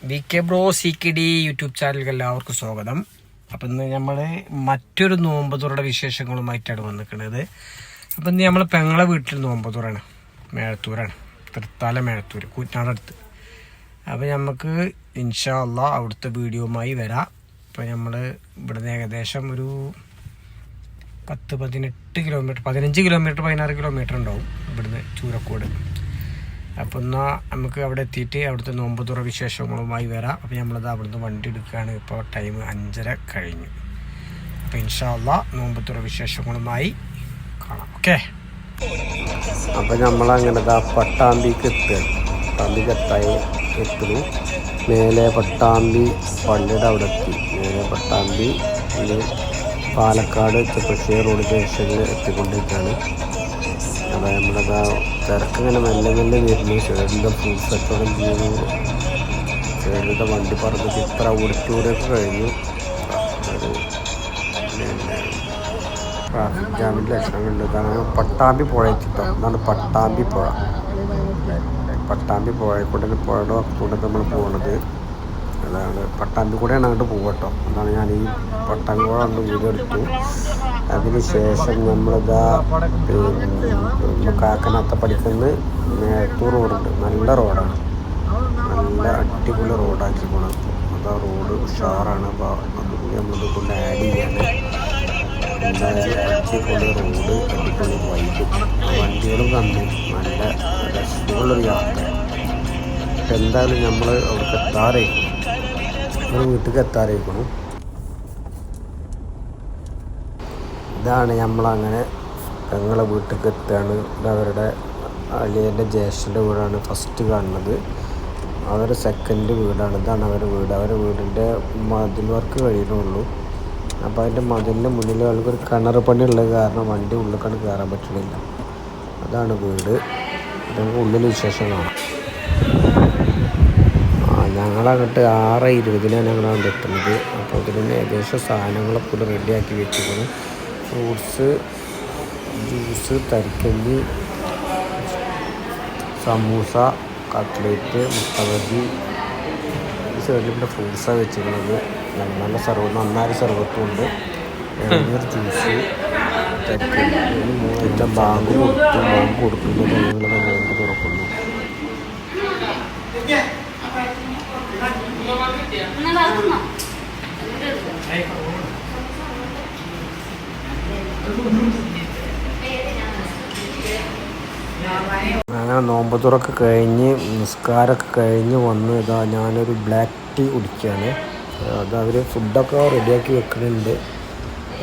VK Bro CKD YouTube ചാനലിലേക്ക് എല്ലാവർക്കും സ്വാഗതം. അപ്പം ഇന്ന് നമ്മൾ മറ്റൊരു നോമ്പ് തുറയുടെ വിശേഷങ്ങളുമായിട്ടാണ് വന്നിരിക്കുന്നത്. അപ്പം ഇന്ന് നമ്മൾ പെങ്ങളെ വീട്ടിൽ നോമ്പ് തുറയാണ്, മേഴത്തൂരാണ്, തൃത്താല മേഴത്തൂർ, കൂറ്റനാടടുത്ത്. അപ്പോൾ നമുക്ക് ഇൻഷാ അള്ളാ അവിടുത്തെ വീഡിയോയുമായി വരാം. അപ്പോൾ നമ്മൾ ഇവിടുന്ന് ഏകദേശം ഒരു 10-18 കിലോമീറ്റർ, 15 കിലോമീറ്റർ 16 കിലോമീറ്റർ ഉണ്ടാവും ഇവിടുന്ന് ചൂരക്കോട്. അപ്പോൾ എന്നാൽ നമുക്ക് അവിടെ എത്തിയിട്ട് അവിടുത്തെ നോമ്പ് തുറ വിശേഷങ്ങളുമായി വരാം. അപ്പോൾ നമ്മളത് അവിടുന്ന് വണ്ടി എടുക്കുകയാണ്. ഇപ്പോൾ ടൈം 5:30 കഴിഞ്ഞു. അപ്പോൾ ഇൻഷാ അള്ളാ നോമ്പ് തുറ വിശേഷങ്ങളുമായി കാണാം. ഓക്കെ. അപ്പോൾ നമ്മളങ്ങനെ പട്ടാമ്പിക്ക് എത്തുകയാണ്. പട്ടാമ്പിക്ക് എത്തുന്നു. മേലെ പട്ടാമ്പി പള്ളിയുടെ അവിടെ എത്തി. മേലെ പട്ടാമ്പി പാലക്കാട് ചെപ്പശ്ശേരി റോഡ് ജംഗ്ഷനിൽ എത്തിക്കൊണ്ടിരിക്കുകയാണ്. അപ്പോൾ നമ്മളത് തിരക്കിങ്ങനെ മെല്ലെ വരുന്നു. സൈഡിൻ്റെ ഫ്രൂട്ട്സ് കച്ചവടം ചെയ്യുന്നു. സൈഡിലത്തെ വണ്ടി പറഞ്ഞിട്ട് ഇത്ര ഓഡിറ്റോറിയൊക്കെ കഴിഞ്ഞു. ഒരു ട്രാഫിക് ജാമിൻ്റെ ലക്ഷണങ്ങളുണ്ട്. ഇതാണ് പട്ടാമ്പി പുഴ എത്തിട്ടോ. ഇതാണ് പട്ടാമ്പി പുഴ. പട്ടാമ്പി പുഴക്കൂടെ പുഴയുടെ കൂടെ നമ്മൾ പോകുന്നത്. അതാണ് പട്ടാമ്പി കൂടെയാണ് അങ്ങോട്ട് പോകട്ടോ. അതാണ് ഞാൻ ഈ പട്ടാമ്പി പുഴ കൊണ്ട് വീഡിയോ എടുത്തു. അതിന് ശേഷം നമ്മളിതാ കാക്കനാത്ത പഠിക്കുന്ന മേഴത്തൂർ റോഡുണ്ട്. നല്ല റോഡാണ്, നല്ല അടിപൊളി റോഡാക്കി പോകണം. അതാ റോഡ് ഉഷാറാണ്. അപ്പോൾ അതുകൂടി നമ്മളിത് കൊണ്ട് ആഡ് ചെയ്യാണ്. എന്തായാലും അടിപൊളി റോഡ്, അടിപൊളി വൈബ്, വണ്ടികളും കണ്ട് നല്ല രസമുള്ളൊരു യാത്ര. അപ്പം എന്തായാലും നമ്മൾ അവിടേക്ക് എത്താറായിരിക്കണം, നമ്മൾ വീട്ടിലേക്ക് എത്താറായിരിക്കണം. ഇതാണ് നമ്മളങ്ങനെ ഞങ്ങളെ വീട്ടിലേക്ക് എത്തുകയാണ്. ഇതവരുടെ അളിയൻ്റെ ജ്യേഷ്ഠൻ്റെ വീടാണ് ഫസ്റ്റ് കാണുന്നത്. അവരുടെ സെക്കൻഡ് വീടാണ്. ഇതാണ് അവരുടെ വീട്. അവരുടെ വീടിൻ്റെ മതിൽ വർക്ക് കഴിയുന്നുള്ളൂ. അപ്പോൾ അതിൻ്റെ മതിലിൻ്റെ മുന്നിൽ അവർക്കൊരു കിണർ പണിയുള്ളത് കാരണം വണ്ടി ഉള്ളിലേക്കാണ് കയറാൻ പറ്റണില്ല. അതാണ് വീട്. നമുക്ക് ഉള്ളിൽ വിശേഷം കാണാം. ഞങ്ങളങ്ങോട്ട് 6:20 ഞങ്ങളാണ് എത്തുന്നത്. അപ്പോൾ ഇതിന് ഏകദേശം സാധനങ്ങളൊക്കെ കൂടെ റെഡിയാക്കി വെച്ചിരിക്കുന്നു. ഫ്രൂട്ട്സ്, ജ്യൂസ്, തരിക്കഞ്ഞി, സമൂസ, കട്ട്ലേറ്റ്, മുട്ടബജി. ഈ സൈഡിൽ ഇവിടെ ഫ്രൂട്ട്സാണ് വെച്ചിരിക്കുന്നത്. നല്ല സർവ്വ നന്നായി സർവത്തും ഉണ്ട്. ഇളനീർ ജ്യൂസ്, തരിക്കഞ്ഞി, 3 ബാങ്ക് കൊടുക്കുന്നത് ഞങ്ങൾ നോമ്പ് തുറക്കുന്നു. അങ്ങനെ നോമ്പ് തുറക്കെ കഴിഞ്ഞ് നിസ്കാരമൊക്കെ കഴിഞ്ഞ് വന്ന് ഇതാ ഞാനൊരു ബ്ലാക്ക് ടീ കുടിക്കുകയാണ്. അത് അവർ ഫുഡൊക്കെ റെഡിയാക്കി വെക്കുന്നുണ്ട്.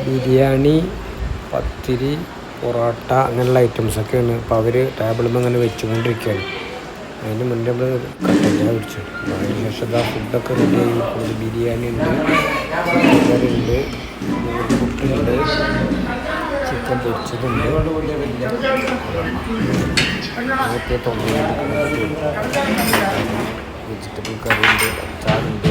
ബിരിയാണി, പത്തിരി, പൊറോട്ട അങ്ങനെയുള്ള ഐറ്റംസൊക്കെയാണ്. അപ്പോൾ അവർ ടേബിളിൽ അങ്ങനെ വെച്ചുകൊണ്ടിരിക്കുകയാണ്. അതിന് മുന്നേ നമ്മൾ കട്ടൻ കുടിച്ചു. അതിന് ശേഷം ഇതാ ഫുഡൊക്കെ റെഡിയാക്കി. ബിരിയാണി ഉണ്ട്, കറി ഉണ്ട്, പുട്ടുണ്ട്, ചിക്കൻ പൊരിച്ചതുണ്ട്, വെജിറ്റബിൾ കറി ഉണ്ട്, അച്ചാറുണ്ട്,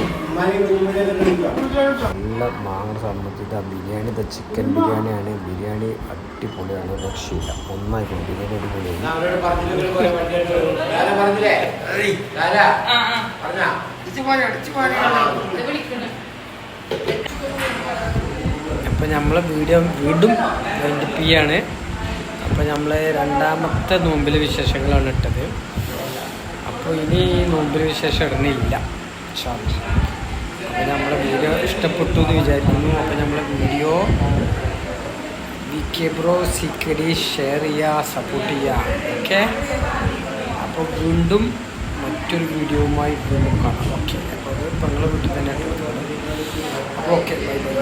നല്ല മാങ്ങ സംബന്ധിച്ച ബിരിയാണി. ഇത് ചിക്കൻ ബിരിയാണിയാണ്. ബിരിയാണി അടിപൊളിയാണ്, രക്ഷയില്ല, ഒന്നായിട്ടുണ്ട്. ബിരിയാണി അടിപൊളിയാണ്. അപ്പോൾ നമ്മൾ വീഡിയോ വീണ്ടും വൈൻഡപ്പ് ചെയ്യാണ്. അപ്പോൾ നമ്മൾ രണ്ടാമത്തെ നോമ്പിലെ വിശേഷങ്ങളാണ് ഇട്ടത്. അപ്പോൾ ഇനി നോമ്പിലെ വിശേഷം ഇടുന്നില്ല. അപ്പോൾ നമ്മളെ വീഡിയോ ഇഷ്ടപ്പെട്ടു എന്ന് വിചാരിക്കുന്നു. അപ്പോൾ നമ്മളെ video VK Bro CKD share ചെയ്യുക, സപ്പോർട്ട് ചെയ്യുക. ഓക്കെ. അപ്പോൾ വീണ്ടും മറ്റൊരു വീഡിയോയുമായി വീണ്ടും കാണാം. ഓക്കെ. അപ്പോൾ അത് പെങ്ങളെ വീട്ടിൽ തന്നെ ഇട്ടത്. അപ്പോൾ ഓക്കെ, ബൈ ബൈ.